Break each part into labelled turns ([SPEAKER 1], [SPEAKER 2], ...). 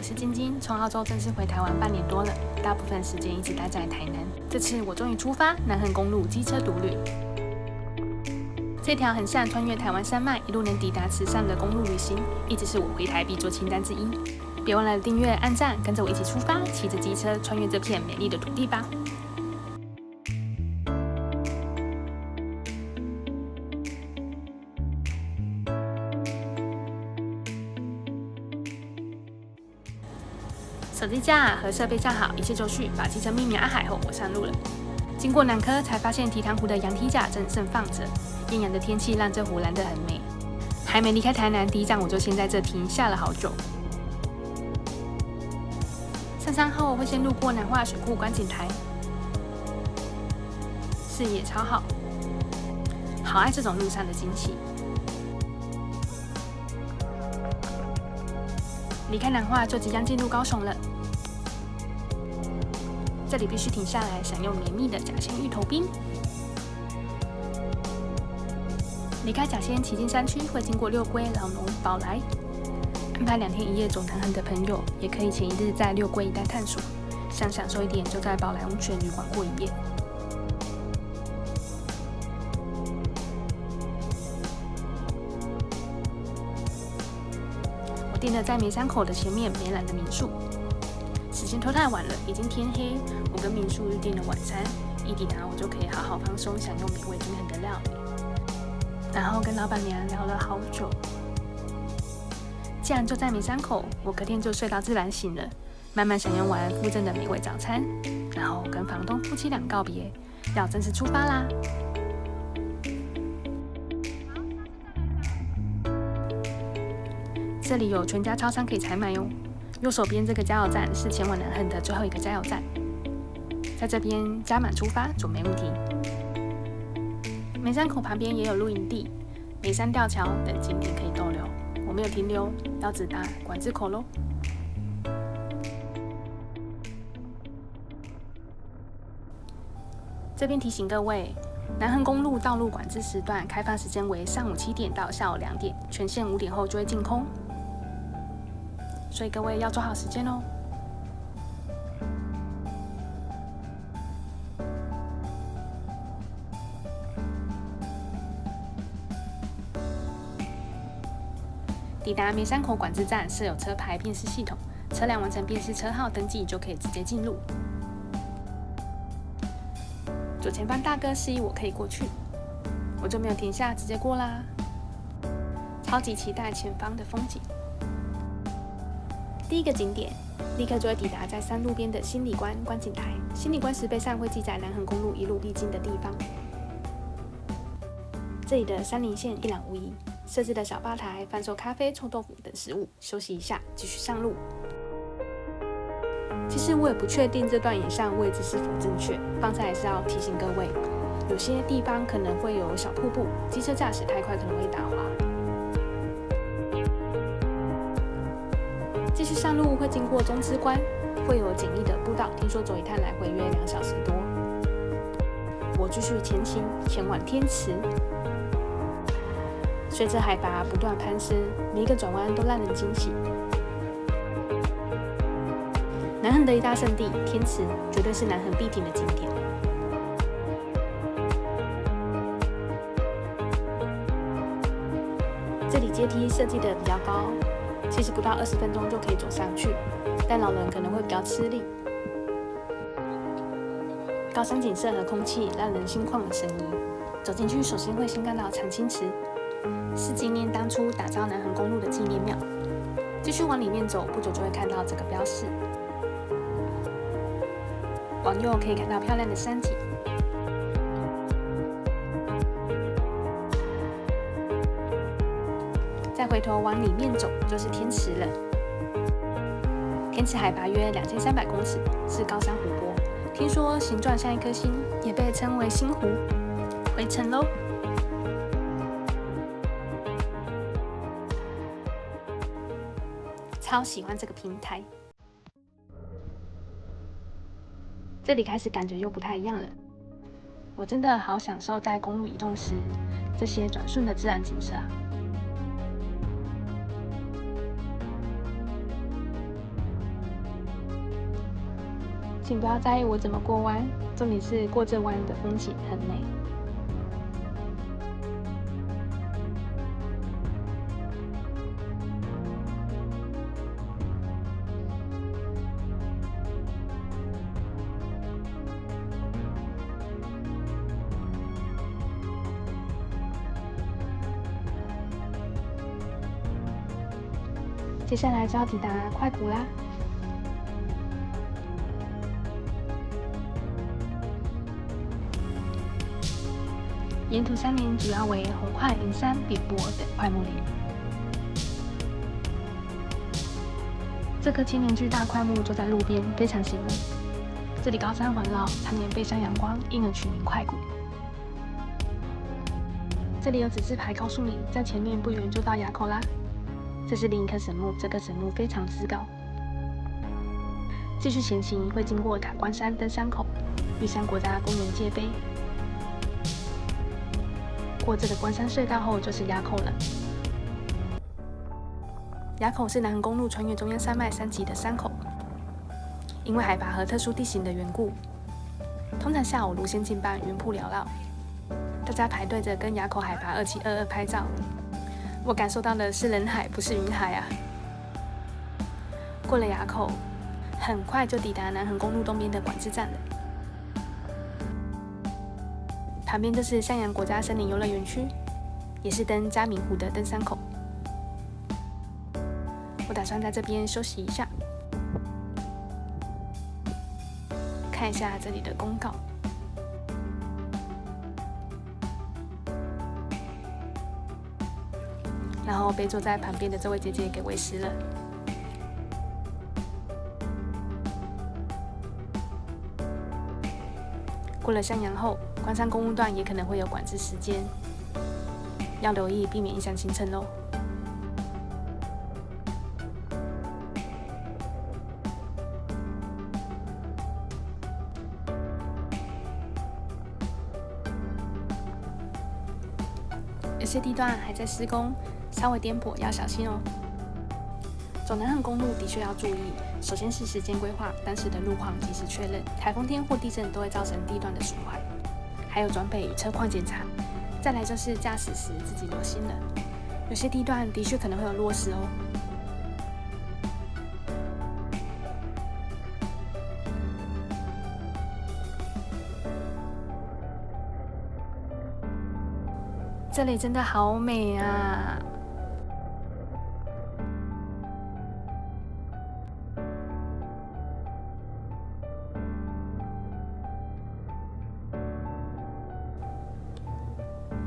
[SPEAKER 1] 是晶晶，从澳洲正式回台湾半年多了，大部分时间一直待在台南。这次我终于出发南横公路机车独旅。这条横向穿越台湾山脉，一路能抵达池上的公路旅行，一直是我回台必做清单之一。别忘了订阅、按赞，跟着我一起出发，骑着机车穿越这片美丽的土地吧。手机架和设备架好，一切就绪。把机车命名阿海后，我上路了。经过南科，才发现堤塘湖的羊蹄甲正盛放着，艳阳的天气让这湖蓝得很美。还没离开台南，第一站我就先在这停下了好久。上山后会先路过南化水库观景台，视野超好，好爱这种路上的惊喜。离开南化就即将进入高雄了，这里必须停下来享用绵密的甲仙芋头冰。离开甲仙骑进山区会经过六龟、老农、宝来，安排2天1夜走南横的朋友，也可以前一日在六龟一带探索，想享受一点就在宝来温泉旅馆过一夜。订了在梅山口的前面梅兰的民宿，时间拖太晚了，已经天黑。我跟民宿预订了晚餐，一抵达我就可以好好放松，享用美味均衡的料理。然后跟老板娘聊了好久。既然就在梅山口，我隔天就睡到自然醒了，慢慢享用完附赠的美味早餐，然后跟房东夫妻俩告别，要正式出发啦。这里有全家超商可以采买哦。右手边这个加油站是前往南横的最后一个加油站，在这边加满出发准没问题。梅山口旁边也有露营地、梅山吊桥等景点可以逗留。我没有停留，要直达管制口咯。这边提醒各位，南横公路道路管制时段开放时间为上午7点到下午2点，全线5点后就会净空。所以各位要抓好时间哦。抵达梅山口管制站，设有车牌辨识系统，车辆完成辨识车号登记就可以直接进入。左前方大哥示意我可以过去，我就没有停下，直接过啦。超级期待前方的风景。第一个景点，立刻就会抵达在山路边的新里关观景台。新里关石碑上会记载南横公路一路必经的地方。这里的山林线一览无遗，设置的小吧台贩售咖啡、臭豆腐等食物。休息一下，继续上路。其实我也不确定这段影像位置是否正确，方才还是要提醒各位，有些地方可能会有小瀑布，机车驾驶太快可能会打滑。继续上路会经过中之关，会有简易的步道，听说走一趟来回约2小时多。我继续前行，前往天池。随着海拔不断攀升，每一个转弯都让人惊喜。南横的一大圣地天池，绝对是南横必停的景点。这里阶梯设计的比较高，其实不到20分钟就可以走上去，但老人可能会比较吃力。高山景色和空气让人心旷神怡。走进去，首先会先看到长青池，是纪念当初打造南横公路的纪念庙。继续往里面走，不久就会看到这个标示。往右可以看到漂亮的山景。再回头往里面走，就是天池了。天池海拔约2300公尺，是高山湖泊。听说形状像一颗星，也被称为星湖。回程喽！超喜欢这个平台，这里开始感觉又不太一样了。我真的好享受在公路移动时这些转瞬的自然景色啊！请不要在意我怎么过弯，重点是过这弯的风景很美。接下来就要抵达快谷啦。沿途山林主要为红块、银杉、扁柏等块木林。这棵千年巨大块木坐在路边，非常醒目。这里高山环绕，常年背向阳光，因而取名快谷。这里有指示牌告诉你，在前面不远就到垭口啦。这是另一棵神木，这棵神木非常之高。继续前行，会经过塔关山登山口、玉山国家公园界碑。过这个关山隧道后，就是垭口了。垭口是南横公路穿越中央山脉3级的山口，因为海拔和特殊地形的缘故，通常下午路线近半，云瀑缭绕，大家排队着跟垭口海拔2722拍照。我感受到的是人海，不是云海啊！过了垭口，很快就抵达南横公路东边的管制站了。旁边就是向阳国家森林游乐园区，也是登嘉明湖的登山口。我打算在这边休息一下，看一下这里的公告，然后被坐在旁边的这位姐姐给喂食了。过了向阳后，关山公路段也可能会有管制时间，要留意避免影响行程咯。有些地段还在施工，稍微颠簸要小心哦。走南横公路的确要注意，首先是时间规划，当时的路况及时确认，台风天或地震都会造成地段的损坏，还有装备与车况检查。再来就是驾驶时自己留心了，有些地段的确可能会有落石哦。这里真的好美啊！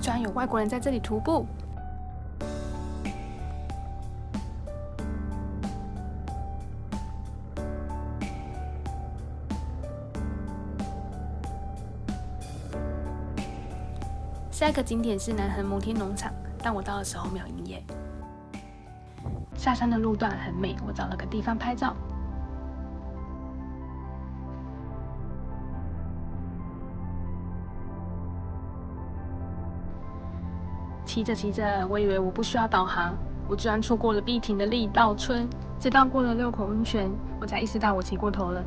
[SPEAKER 1] 居然有外国人在这里徒步！下一个景点是南横摩天农场，但我到的时候没有营业。下山的路段很美，我找了个地方拍照。骑着骑着，我以为我不需要导航，我居然错过了必停的力道村。直到过了6口温泉，我才意识到我骑过头了。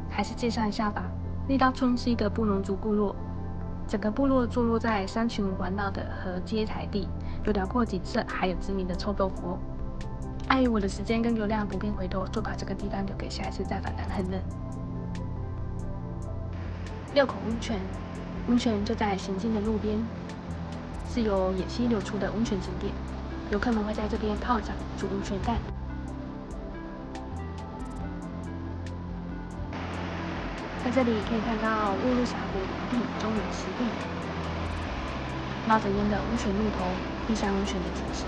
[SPEAKER 1] 还是介绍一下吧，力道村是一个布农族部落。整个部落坐落在山群环绕的河阶台地，有辽阔景色，还有知名的臭豆腐哦。碍于我的时间跟流量不便回头，就把这个地方留给下一次再访谈很了。6口温泉，温泉就在行进的路边，是由野溪流出的温泉景点，游客们会在这边泡澡、煮温泉蛋。在这里可以看到雾鹿峡谷地中原湿地，冒着烟的温泉路头，碧山温泉的景色。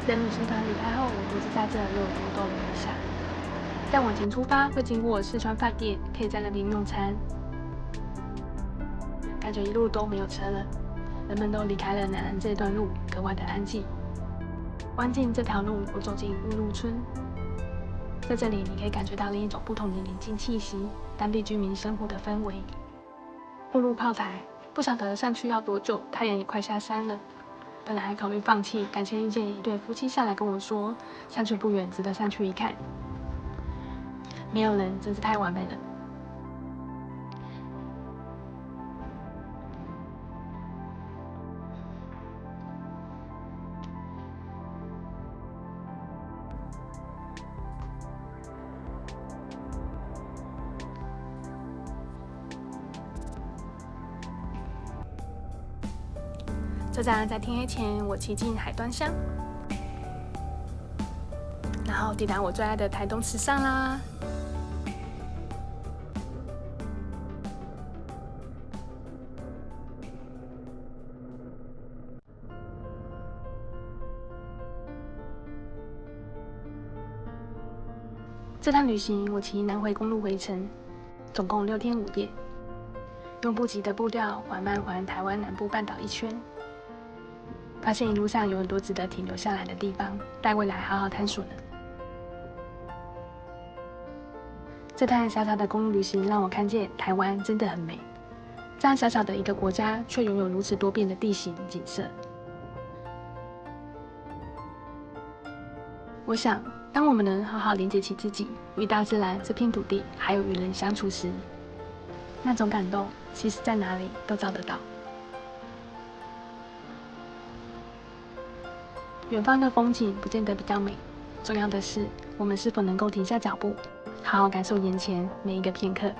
[SPEAKER 1] 等旅行团离开后，我独自在这又多逗了一下。再往前出发，会经过四川饭店，可以在那边用餐。感觉一路都没有车了，人们都离开了南横这段路，格外的安静。弯进这条路，我走进雾鹿村。在这里，你可以感觉到另一种不同的宁静气息，当地居民生活的氛围。雾鹿炮台，不晓得上去要多久，太阳也快下山了。本来还考虑放弃，感谢遇见一对夫妻下来跟我说，相去不远，值得上去一看。没有人真是太完美了。就这样，在天黑前，我骑进海端乡，然后抵达我最爱的台东池上啦。这趟旅行，我骑南回公路回程，总共6天5夜，用不急的步调缓慢环台湾南部半岛一圈。发现一路上有很多值得停留下来的地方，待未来好好探索呢。这趟小小的公路旅行让我看见台湾真的很美，这样小小的一个国家，却拥有如此多变的地形景色。我想，当我们能好好连接起自己与大自然这片土地，还有与人相处时，那种感动，其实在哪里都找得到。远方的风景不见得比较美，重要的是我们是否能够停下脚步，好好感受眼前每一个片刻。